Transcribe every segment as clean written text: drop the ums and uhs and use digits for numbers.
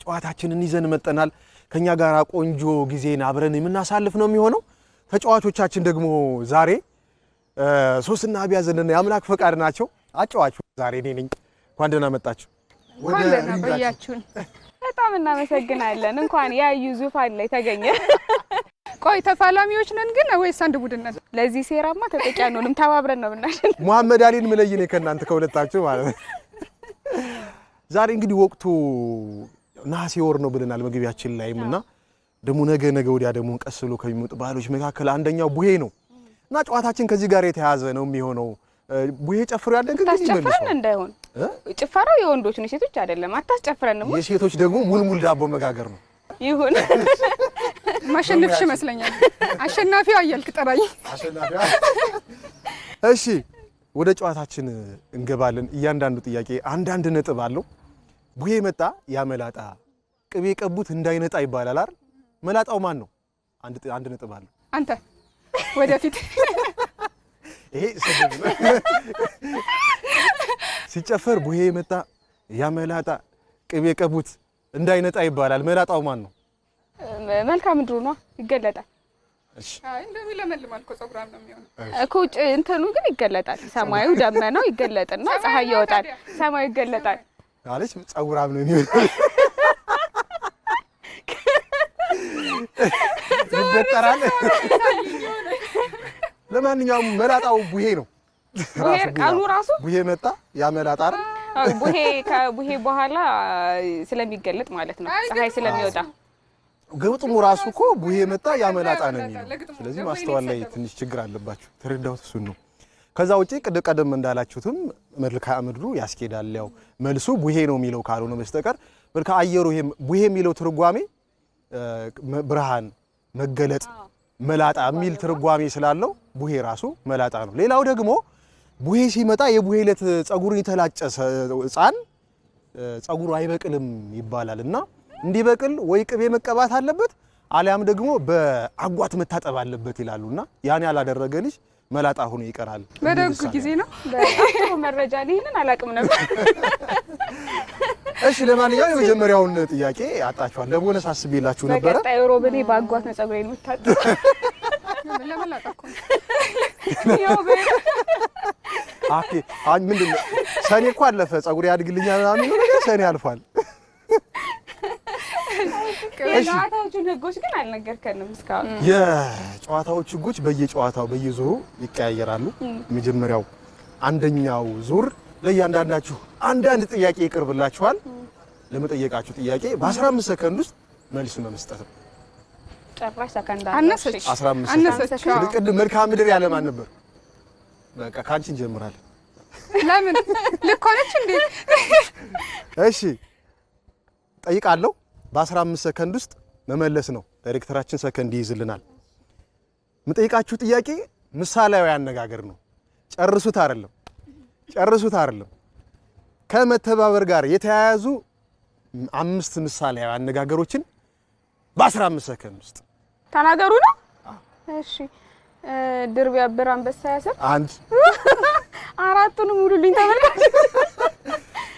ጨዋታችንን ይዘን መጠናል ከኛ ጋር ቆንጆ ጊዜን አብረን የምናሳልፍ ነው የሚሆነው ተጫዋቾቻችን ደግሞ ዛሬ ሶስና አብያዘንና ያምላክ ፈቃድ ናቸው አጫዋቹ ዛሬ እኔ ነኝ እንኳን ደህና መጣችሁ ወደ ሪያችሁን በጣም እናመሰግናለን እንኳን ያዩ ዙፋን ላይ ተገኘ ቆይ ተፋላሚዎች ነን ግን ወይስ አንድ ቡድን ነን ለዚህ ሴራማ ተጠቂያኖንም ተባብረን ነው ብናሽን መሐመድ አሊን መለየኔ ከናንተ ከሁለታችሁ ማለት ነው ዛሬ እንግዲህ ወቅቱ ነሐሴ ወር ነው ብለናል መግቢያችን ላይምና ደሞ ነገ ወዲያ ደሞ ቀስሎ ከሚመጡ ባህሎች መካከል አንደኛው ቡሄ ነው እና ጨዋታችን ከዚህ ጋር የተያዘ ነው የሚሆነው ቡሄ ጨፍሩ ያደንክ ግን ይመልሱ ታስጨፍረን እንዳይሆን ጭፈራው የወንዶች ነው የሴቶች አይደለም አታስጨፍረን ነው የሴቶች ደግሞ ሙልሙል ዳቦ መጋገር ነው ይሁን ማሸነፍሽ መስለኛል አሸናፊው አየልክ ጠራይ አሸናፊው እሺ ወደ ጨዋታችን እንገባለን እያንዳንዱ ጥያቄ አንድ ነጥብ አለው ቡሄ መጣ ያመላጣ ቅቤ ቀቡት እንዳይነጣ ይባላል አይደል መላጣው ማን ነው አንድ ነጥብ አለው አንተ ወደፊት ይሄ ሲጨፈር ቡሄ መጣ ያመላጣ ቅቤ ቀቡት እንዳይነጣ ይባላል መላጣው ማን ነው መልካም ምድሩ ነው ይገለጣል እሺ አይ እንደሚለመልም አልኮ ጸጉራም ነው የሚሆነው እኮ እንትኑ ግን ይገለጣል ሰማዩ ደመናው ይገለጥና ፀሐይ ይወጣል ሰማዩ ይገለጣል አለች ጸጉራም ነው የሚሆነው ይበጠራል ለማንኛውም መላጣው ቡሄ ነው ቃሉ ራሱ ቡሄ መጣ ያመላጣ አይደል ቡሄ ከቡሄ በኋላ ስለሚገለጥ ማለት ነው ፀሐይ ስለሚወጣ ግጥሙ ራሱ እኮ ቡሄ መጣ ያመላጣ ነው የሚለው ስለዚህ ማስተዋል ላይ ትንሽ ችግር አለባችሁ ተረዳሁት እሱን ነው ከዛ ውጪ ቀደም እንዳላችሁትም መልካ ምድሩ ያስኬዳል ያው መልሱ ቡሄ ነው የሚለው ካልሆነ በስተቀር መልካ አየሩ ይሄ ቡሄ የሚለው ትርጓሜ ብርሃን መገለጥ መላጣ የሚል ትርጓሜ ስላለው ቡሄ ራሱ መላጣ ነው ሌላው ደግሞ ቡሄ ሲመጣ የቡሄ ለት ጸጉሩን የተላጨሰ ሕፃን ጸጉሩ አይበቅልም ይባላልና እንዲበቅል ወይ ቅቤ መቀባት አለበት አሊያም ደግሞ በአጓት መታጠብ አለበት ይላሉና ያን ያላደረገ ልጅ መላጣ ሆኖ ይቀራል በደግ ጊዜ ነው በጣም መረጃ ሊህንን አላቅም ነበር እሺ ለማንኛውም የመጀመሪያውን ጥያቄ አጣችኋል ለቦነስ አስቤላችሁ ነበር በቀጣይ ሮብኔ በአጓት ነው ጸጉሬን መታጠብ ለመላጣ እኮ ያው አኬ ምንድን ነው ሰኔ እኮ አለፈ ጸጉሬ ያድግልኛል ምናምን ነገር ሰኔ አልፏል የጨዋታዎቹ ህጎች ግን አልነገርከንም እስካሁን የጨዋታዎቹ ህጎች በየጨዋታው በየዙሩ ይቀያየራሉ መጀመሪያው አንደኛው ዙር ለእያንዳንዳችሁ አንዳንድ ጥያቄ ይቀርብላችኋል ለመጠየቃችሁ ጥያቄ በ15 ሰከንድ ውስጥ መልስ መስጠት ነው ጨራሽ ሰከንድ አነሰች 15 ሰከንድ ቅድም መልካም ምድር ያለ ማን ነበር በቃ ካንቺ እንጀምራለን ለምን ልኮነች እንዴ እሺ ጠይቃለሁ በ15 ሰከንድ ውስጥ መመለስ ነው ዳይሬክተራችን ሰከንድ ይይዝልናል መጠይቃችሁ ጥያቄ ምሳሌያዊ አነጋገር ነው ጨርሱት አይደለም ከመተባበር ጋር የተያያዙ 5 ምሳሌያዊ አነጋገሮችን በ15 ሰከንድ ውስጥ ተናገሩ ነው እሺ ድር ቢያብር አንበሳ ያሰር አንድ አራቱንም ሙሉልኝ ተመልካች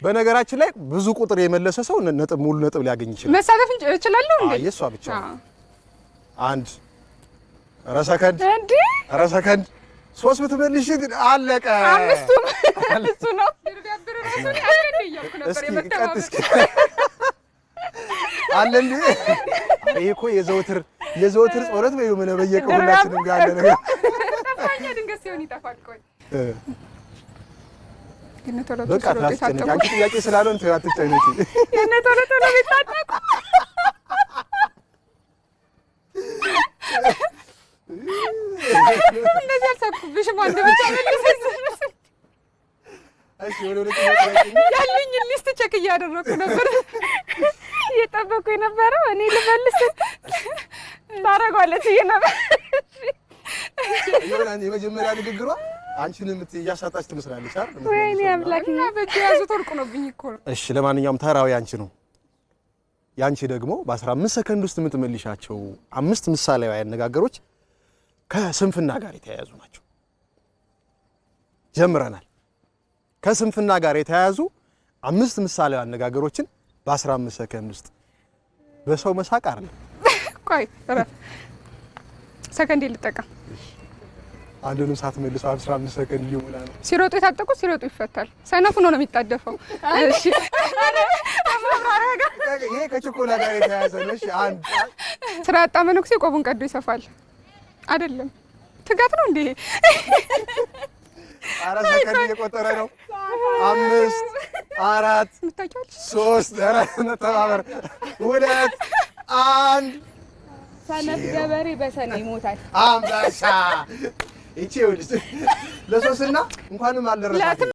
በነገራችን ላይ ብዙ ቁጥር የመለሰ ሰው ነጥብ ሙሉ ነጥብ ሊያገኝ ይችላል መሳተፍ እችላለሁ እንዴ አየሷ ብቻ አንድ ረሰከንድ 3 ብትመልሽ አለቀ አምስቱም እሱ ነው ድር ቢያብር ራሱ ነው ያልኩ ነበር የመተባበር እስኪ አለ እንዴ እኮ የዘውትር ጾረት ወይ ምን በየቀው ሁላችንም ጋር አለ ነገር ተፋኛ ድንገት ሲሆን ይጣፋል ቆይ የነቶሎ በቃ ታስጨንቂ ጥያቄ ስላልሆነ ተያትጨነቂ የነቶሎ ቢታጠቁ እንደዚህ አልሰኩብሽም አንድ ብቻ መልሰሽ እሺ ወደ ጥያቄ ያለኝ ሊስት ቼክ እያደረኩ ነበር እየጠበኩ የነበረው እኔ ልመልስ ታረጋለች ነበር ይሆናል የመጀመሪያ ንግግሯ አንቺንም እያሳጣች ትመስላለች አይደል ወይኔ አምላክና በእጅ ያዙት ወርቁ ነውብኝ እኮ እሺ ለማንኛውም ተራው ያንቺ ነው ያንቺ ደግሞ በ15 ሰከንድ ውስጥ የምትመልሻቸው 5 ምሳሌያዊ አነጋገሮች ከስንፍና ጋር የተያያዙ ናቸው ጀምረናል ከስንፍና ጋር የተያያዙ 5 ምሳሌያዊ አነጋገሮችን በ15 ሰከንድ ውስጥ በሰው መሳቅ አይደለም። ቆይ ሰከንድ ልጠቀም። አንዱንም ሳትመልሱ 15 ሰከንድ ሊሞላ ነው። ሲሮጡ የታጠቁት ሲሮጡ ይፈታል። ሰነፉ ነው የሚጣደፈው። እሺ ይሄ ከችኮላ ጋር የተያያዘ ነው። እሺ አንድ ስራ ያጣ መነኩሴ ቆቡን ቀዶ ይሰፋል አይደለም? ትጋት ነው እንዴ? 4 ሰከንድ እየቆጠረ ነው። 5 4 3 ተባበር 2 1 ሰነፍ ገበሬ በሰኔ ይሞታል። አንበሳ። እቺ ወልስ ለሶስና እንኳንም አልደረሳችም።